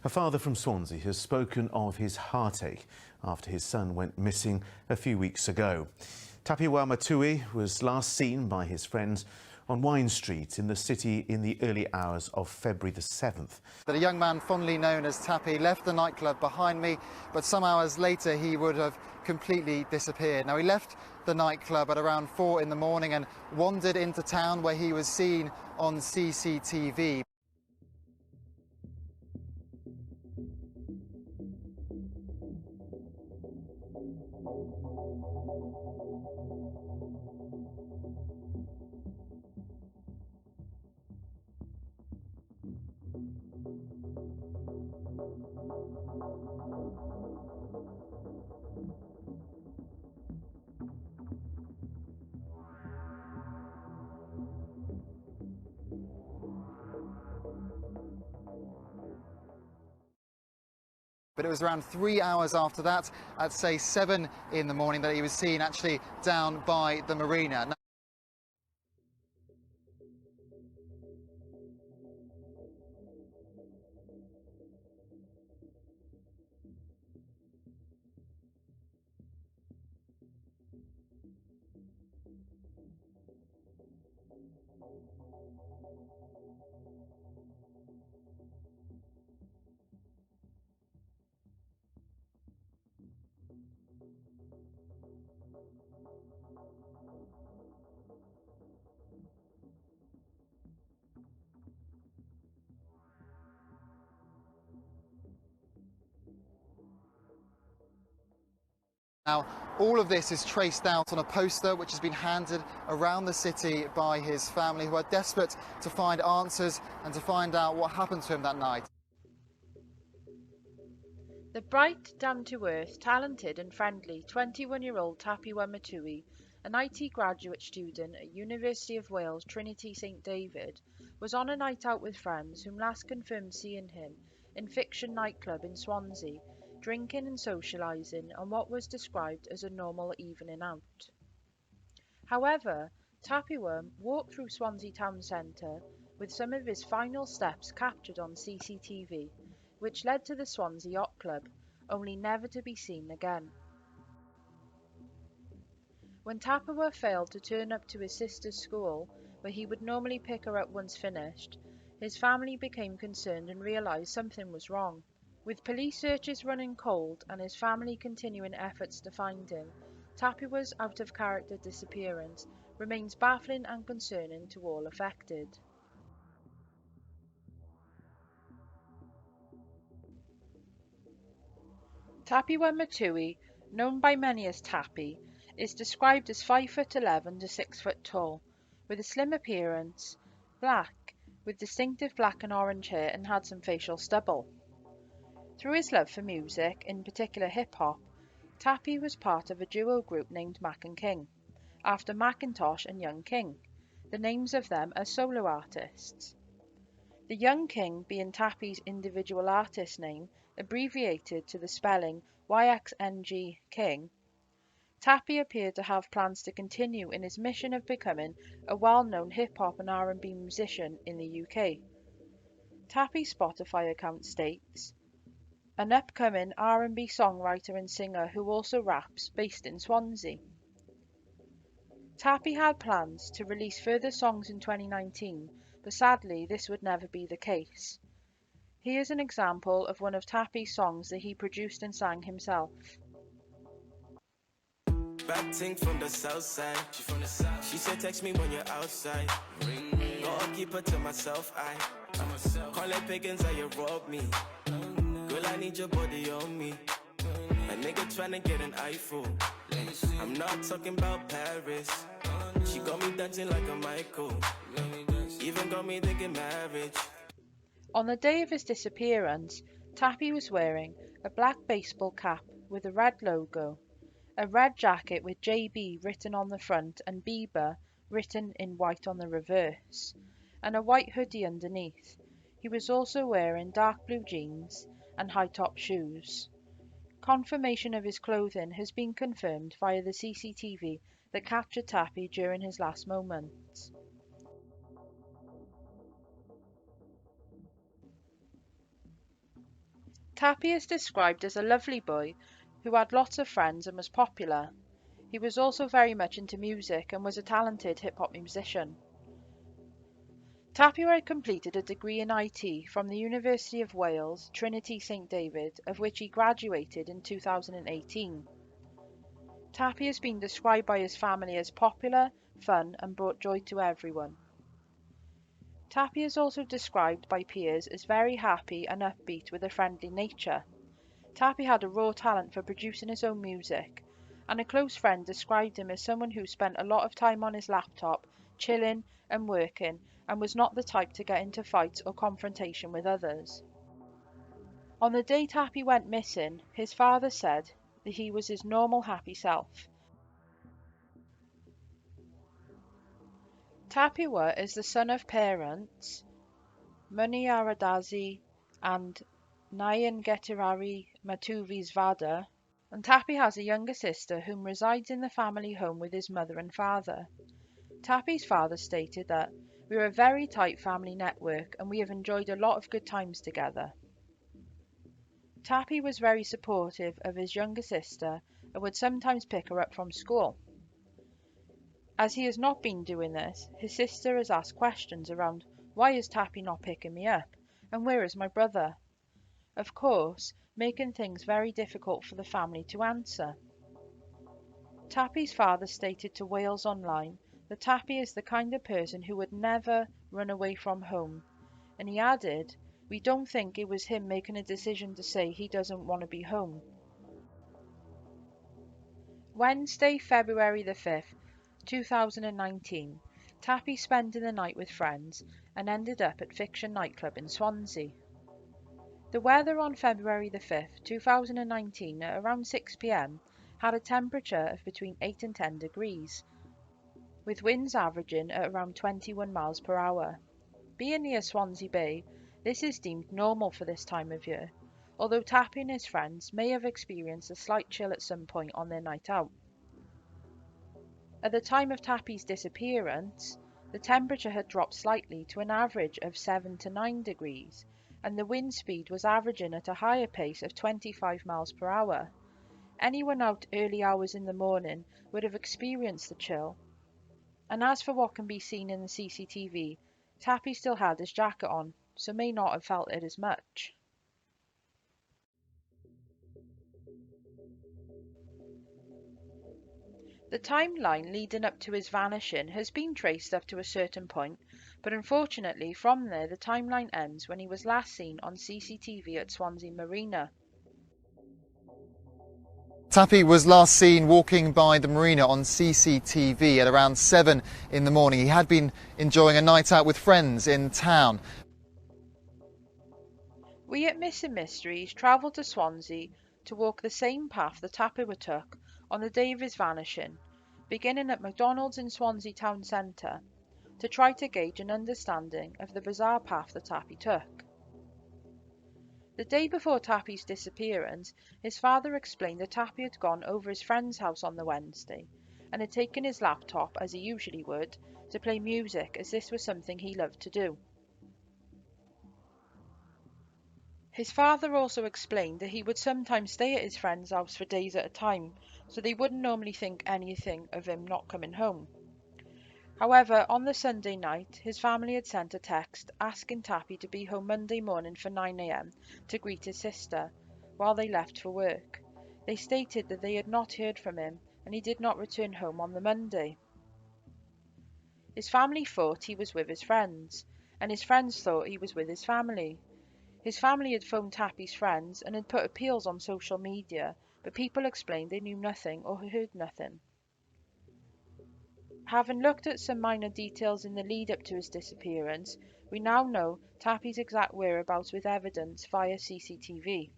A father from Swansea has spoken of his heartache after his son went missing a few weeks ago. Tapiwa Matuwi was last seen by his friends on Wine Street in the city in the early hours of February the 7th. That a young man fondly known as Tapi left the nightclub behind me, but some hours later he would have completely disappeared. Now, he left the nightclub at around 4 in the morning and wandered into town where he was seen on CCTV. But it was around 3 hours after that, at say 7 in the morning, that he was seen actually down by the marina. Now, all of this is traced out on a poster which has been handed around the city by his family, who are desperate to find answers and to find out what happened to him that night. The bright, down-to-earth, talented and friendly 21-year-old Tapiwa Matuwi, an IT graduate student at University of Wales Trinity St David, was on a night out with friends whom last confirmed seeing him in Fiction nightclub in Swansea, drinking and socialising on what was described as a normal evening out. However, Tapiwa walked through Swansea town centre with some of his final steps captured on CCTV, which led to the Swansea Yacht Club, only never to be seen again. When Tapiwa failed to turn up to his sister's school, where he would normally pick her up once finished, his family became concerned and realised something was wrong. With police searches running cold and his family continuing efforts to find him, Tapiwa's out-of-character disappearance remains baffling and concerning to all affected. Tapiwa Matuwi, known by many as Tapi, is described as 5'11" to 6 foot tall, with a slim appearance, black, with distinctive black and orange hair, and had some facial stubble. Through his love for music, in particular hip-hop, Tapi was part of a duo group named Mac and King, after Macintosh and Young King, the names of them as solo artists. The Young King being Tapi's individual artist name, abbreviated to the spelling YXNG King. Tapi appeared to have plans to continue in his mission of becoming a well-known hip-hop and R&B musician in the UK. Tapi's Spotify account states, an upcoming R&B songwriter and singer who also raps, based in Swansea. Tapi had plans to release further songs in 2019, but sadly this would never be the case. Here's an example of one of Tapi's songs that he produced and sang himself. Back from the south side. She said text me when you're outside. Gotta keep her to myself, call it pickings or you rob me. Girl, I I need your body on me. A nigga tryna get an iPhone. I'm not talking about Paris. She got me dancing like a Michael. Even got me thinking marriage. On the day of his disappearance, Tappy was wearing a black baseball cap with a red logo, a red jacket with JB written on the front and Bieber written in white on the reverse, and a white hoodie underneath. He was also wearing dark blue jeans and high-top shoes. Confirmation of his clothing has been confirmed via the CCTV that captured Tappy during his last moments. Tappy is described as a lovely boy who had lots of friends and was popular. He was also very much into music and was a talented hip-hop musician. Tapiwa completed a degree in IT from the University of Wales, Trinity St David, of which he graduated in 2018. Tappy has been described by his family as popular, fun and brought joy to everyone. Tappy is also described by peers as very happy and upbeat with a friendly nature. Tappy had a raw talent for producing his own music, and a close friend described him as someone who spent a lot of time on his laptop, chilling and working, and was not the type to get into fights or confrontation with others. On the day Tappy went missing, his father said that he was his normal happy self. Tapiwa is the son of parents Muniaradazi and Nyangetirari Matuwi's Vada, and Tappy has a younger sister whom resides in the family home with his mother and father. Tappy's father stated that we are a very tight family network and we have enjoyed a lot of good times together. Tappy was very supportive of his younger sister and would sometimes pick her up from school. As he has not been doing this, his sister has asked questions around why is Tappy not picking me up and where is my brother? Of course, making things very difficult for the family to answer. Tappy's father stated to Wales Online that Tappy is the kind of person who would never run away from home, and he added, "We don't think it was him making a decision to say he doesn't want to be home." Wednesday, February the 5th, 2019, Tappy spending the night with friends and ended up at Fiction nightclub in Swansea. The weather on February the 5th, 2019 at around 6 p.m. had a temperature of between 8 and 10 degrees, with winds averaging at around 21 miles per hour. Being near Swansea Bay, this is deemed normal for this time of year, although Tappy and his friends may have experienced a slight chill at some point on their night out. At the time of Tappy's disappearance, the temperature had dropped slightly to an average of 7 to 9 degrees, and the wind speed was averaging at a higher pace of 25 miles per hour. Anyone out early hours in the morning would have experienced the chill. And as for what can be seen in the CCTV, Tappy still had his jacket on, so may not have felt it as much. The timeline leading up to his vanishing has been traced up to a certain point, but unfortunately from there the timeline ends when he was last seen on CCTV at Swansea Marina. Tappy was last seen walking by the marina on CCTV at around 7 in the morning. He had been enjoying a night out with friends in town. We at Missing Mysteries travelled to Swansea to walk the same path that Tapiwa took on the day of his vanishing, beginning at McDonald's in Swansea town centre, to try to gauge an understanding of the bizarre path that Tappy took. The day before Tappy's disappearance, his father explained that Tappy had gone over his friend's house on the Wednesday and had taken his laptop, as he usually would, to play music, as this was something he loved to do. His father also explained that he would sometimes stay at his friend's house for days at a time, so they wouldn't normally think anything of him not coming home. However, on the Sunday night, his family had sent a text asking Tappy to be home Monday morning for 9 a.m. to greet his sister, while they left for work. They stated that they had not heard from him, and he did not return home on the Monday. His family thought he was with his friends, and his friends thought he was with his family. His family had phoned Tapi's friends and had put appeals on social media, but people explained they knew nothing or heard nothing. Having looked at some minor details in the lead-up to his disappearance, we now know Tapi's exact whereabouts with evidence via CCTV.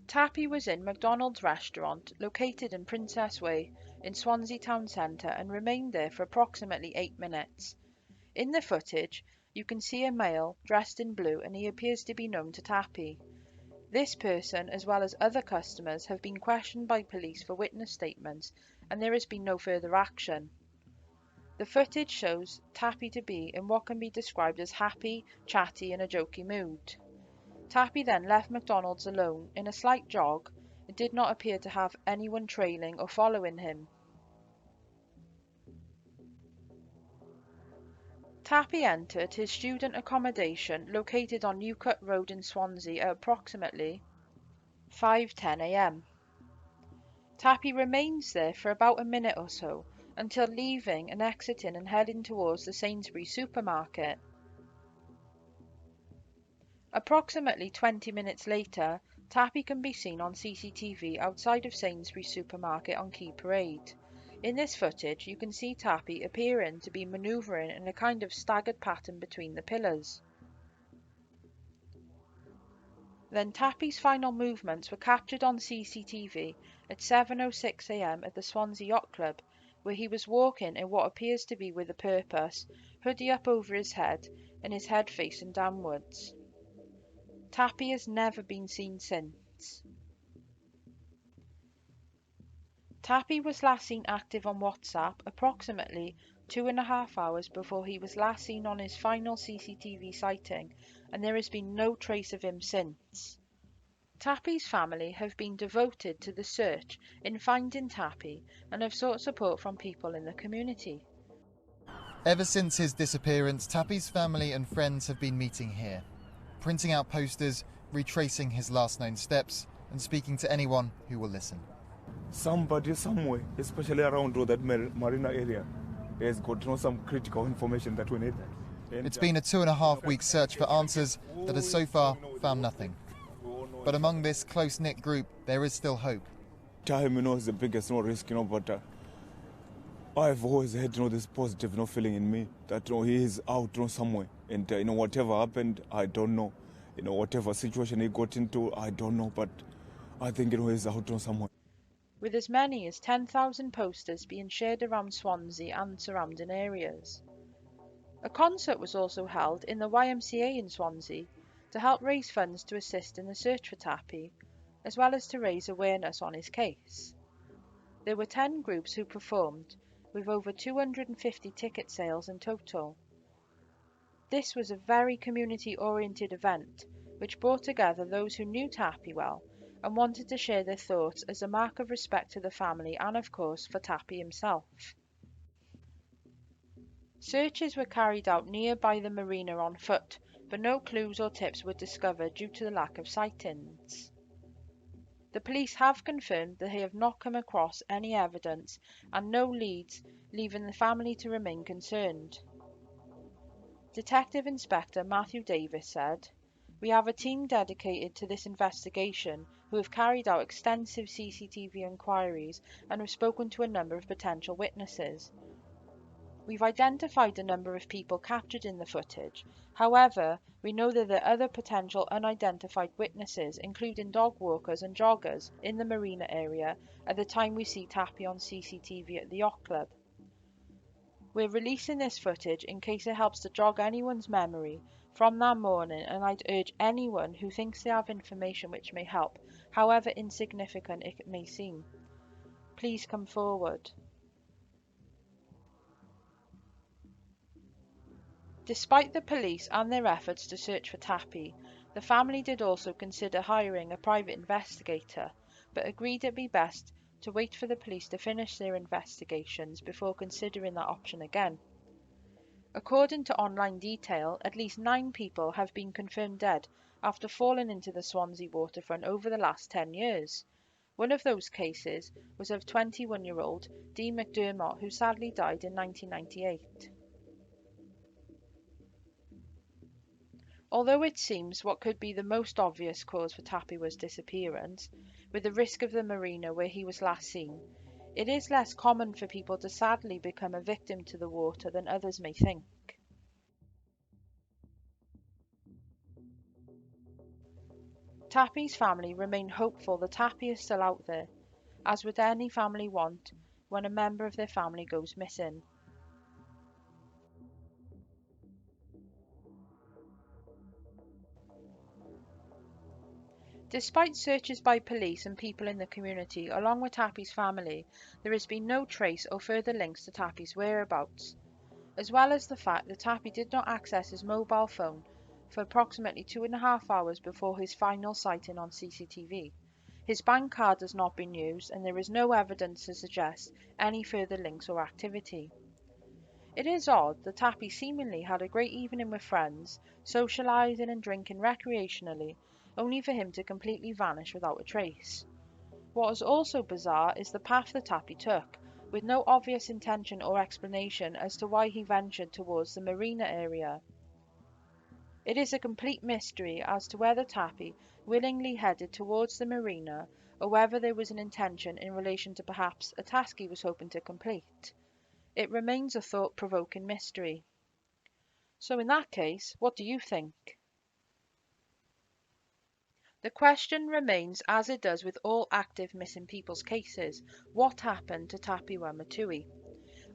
Tapi was in McDonald's restaurant located in Princess Way in Swansea town centre and remained there for approximately 8 minutes. In the footage, you can see a male dressed in blue and he appears to be known to Tapi. This person, as well as other customers, have been questioned by police for witness statements and there has been no further action. The footage shows Tapi to be in what can be described as happy, chatty and a jokey mood. Tapi then left McDonald's alone in a slight jog and did not appear to have anyone trailing or following him. Tapi entered his student accommodation located on Newcut Road in Swansea at approximately 5:10 a.m. Tapi remains there for about a minute or so until leaving and exiting and heading towards the Sainsbury's supermarket. Approximately 20 minutes later, Tapi can be seen on CCTV outside of Sainsbury's supermarket on Quay Parade. In this footage, you can see Tapi appearing to be manoeuvring in a kind of staggered pattern between the pillars. Then Tapi's final movements were captured on CCTV at 7:06 a.m. at the Swansea Yacht Club, where he was walking in what appears to be with a purpose, hoodie up over his head and his head facing downwards. Tapi has never been seen since. Tapi was last seen active on WhatsApp approximately 2.5 hours before he was last seen on his final CCTV sighting, and there has been no trace of him since. Tapi's family have been devoted to the search in finding Tapi and have sought support from people in the community. Ever since his disappearance, Tapi's family and friends have been meeting here, printing out posters, retracing his last known steps, and speaking to anyone who will listen. Somebody somewhere, especially around that marina area, has got some critical information that we need. It's been a 2.5-week search for answers that has so far found nothing. But among this close-knit group, there is still hope. Time, is the biggest risk, but I've always had, this positive, feeling in me that, he is out, somewhere. And, whatever happened, I don't know. Whatever situation he got into, I don't know. But I think, he's out, somewhere. With as many as 10,000 posters being shared around Swansea and surrounding areas. A concert was also held in the YMCA in Swansea to help raise funds to assist in the search for Tapi, as well as to raise awareness on his case. There were 10 groups who performed, with over 250 ticket sales in total. This was a very community-oriented event, which brought together those who knew Tapi well and wanted to share their thoughts as a mark of respect to the family and, of course, for Tapi himself. Searches were carried out nearby the marina on foot, but no clues or tips were discovered due to the lack of sightings. The police have confirmed that they have not come across any evidence and no leads, leaving the family to remain concerned. Detective Inspector Matthew Davis said, "We have a team dedicated to this investigation who have carried out extensive CCTV inquiries and have spoken to a number of potential witnesses. We've identified a number of people captured in the footage. However, we know that there are other potential unidentified witnesses, including dog walkers and joggers, in the marina area at the time we see Tapi on CCTV at the yacht club. We're releasing this footage in case it helps to jog anyone's memory from that morning, and I'd urge anyone who thinks they have information which may help, however insignificant it may seem, please come forward." Despite the police and their efforts to search for Tapi, the family did also consider hiring a private investigator, but agreed it'd be best to wait for the police to finish their investigations before considering that option again. According to Online Detail, at least 9 people have been confirmed dead after falling into the Swansea waterfront over the last 10 years. One of those cases was of 21-year-old Dean McDermott, who sadly died in 1998. Although it seems what could be the most obvious cause for Tapiwa's disappearance, with the risk of the marina where he was last seen, it is less common for people to sadly become a victim to the water than others may think. Tapi's family remain hopeful that Tapi is still out there, as would any family want when a member of their family goes missing. Despite searches by police and people in the community, along with Tapi's family, there has been no trace or further links to Tapi's whereabouts, as well as the fact that Tapi did not access his mobile phone for approximately 2.5 hours before his final sighting on CCTV. His bank card has not been used, and there is no evidence to suggest any further links or activity. It is odd that Tapi seemingly had a great evening with friends, socialising and drinking recreationally, only for him to completely vanish without a trace. What is also bizarre is the path that Tapi took, with no obvious intention or explanation as to why he ventured towards the marina area. It is a complete mystery as to whether Tapi willingly headed towards the marina, or whether there was an intention in relation to perhaps a task he was hoping to complete. It remains a thought-provoking mystery. So in that case, what do you think? The question remains as it does with all active missing people's cases. What happened to Tapiwa Matuwi?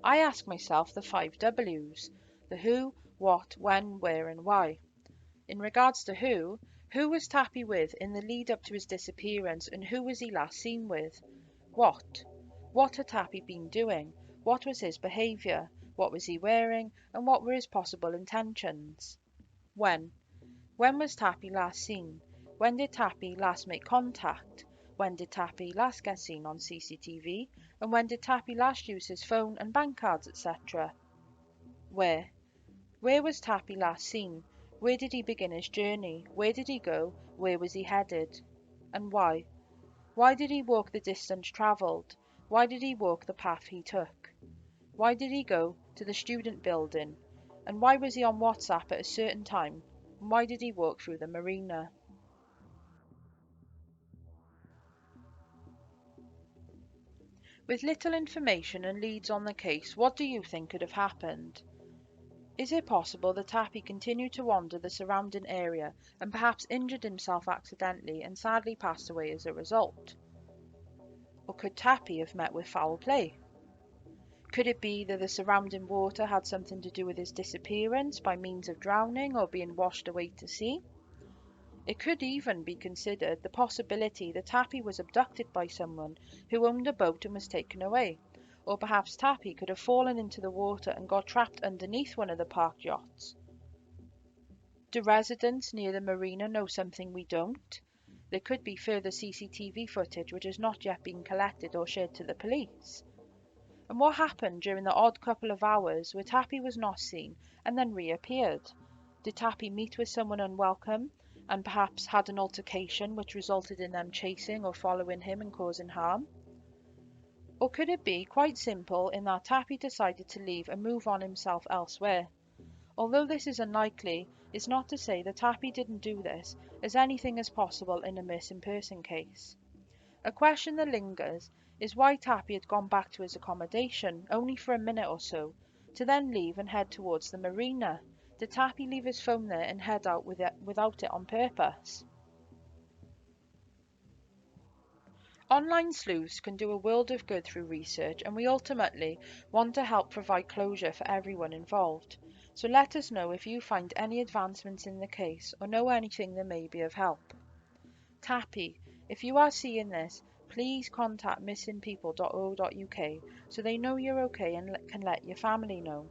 I ask myself the 5 W's. The who, what, when, where and why. In regards to who was Tapi with in the lead up to his disappearance, and who was he last seen with? What? What had Tapi been doing? What was his behaviour? What was he wearing? And what were his possible intentions? When? When was Tapi last seen? When did Tapi last make contact? When did Tapi last get seen on CCTV? And when did Tapi last use his phone and bank cards, etc.? Where? Where was Tapi last seen? Where did he begin his journey? Where did he go? Where was he headed? And why? Why did he walk the distance travelled? Why did he walk the path he took? Why did he go to the student building? And why was he on WhatsApp at a certain time? And why did he walk through the marina? With little information and leads on the case, what do you think could have happened? Is it possible that Tapi continued to wander the surrounding area and perhaps injured himself accidentally and sadly passed away as a result? Or could Tapi have met with foul play? Could it be that the surrounding water had something to do with his disappearance by means of drowning or being washed away to sea? It could even be considered the possibility that Tapi was abducted by someone who owned a boat and was taken away, or perhaps Tapi could have fallen into the water and got trapped underneath one of the parked yachts. Do residents near the marina know something we don't? There could be further CCTV footage which has not yet been collected or shared to the police. And what happened during the odd couple of hours where Tapi was not seen and then reappeared? Did Tapi meet with someone unwelcome and perhaps had an altercation which resulted in them chasing or following him and causing harm? Or could it be quite simple in that Tapi decided to leave and move on himself elsewhere? Although this is unlikely, it's not to say that Tapi didn't do this, as anything is possible in a missing person case. A question that lingers is why Tapi had gone back to his accommodation only for a minute or so, to then leave and head towards the marina. Did Tapi leave his phone there and head out without it on purpose? Online sleuths can do a world of good through research, and we ultimately want to help provide closure for everyone involved. So let us know if you find any advancements in the case or know anything that may be of help. Tapi, if you are seeing this, please contact missingpeople.org.uk so they know you're okay and can let your family know.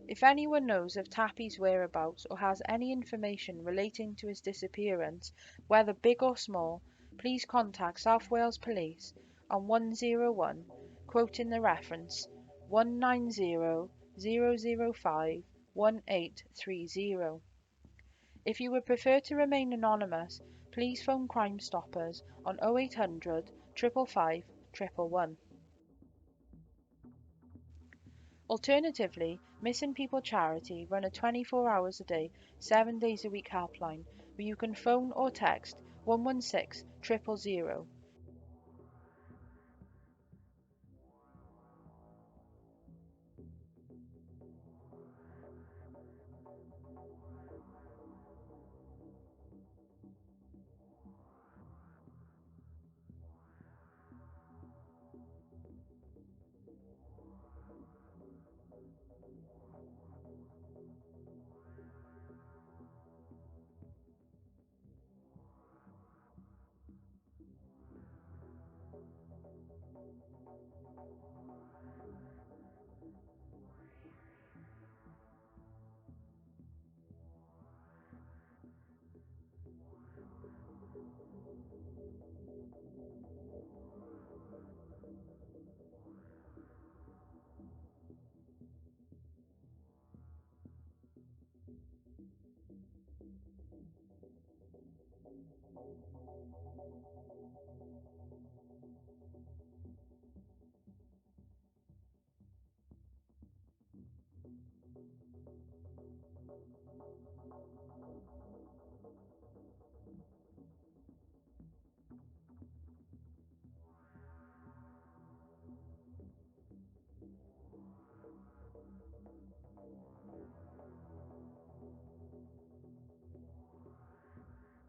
If anyone knows of Tapi's whereabouts or has any information relating to his disappearance, whether big or small, please contact South Wales Police on 101, quoting the reference 190-005-1830. If you would prefer to remain anonymous, please phone Crimestoppers on 0800 555 111. Alternatively, Missing People Charity run a 24 hours a day, 7 days a week helpline where you can phone or text 116 000.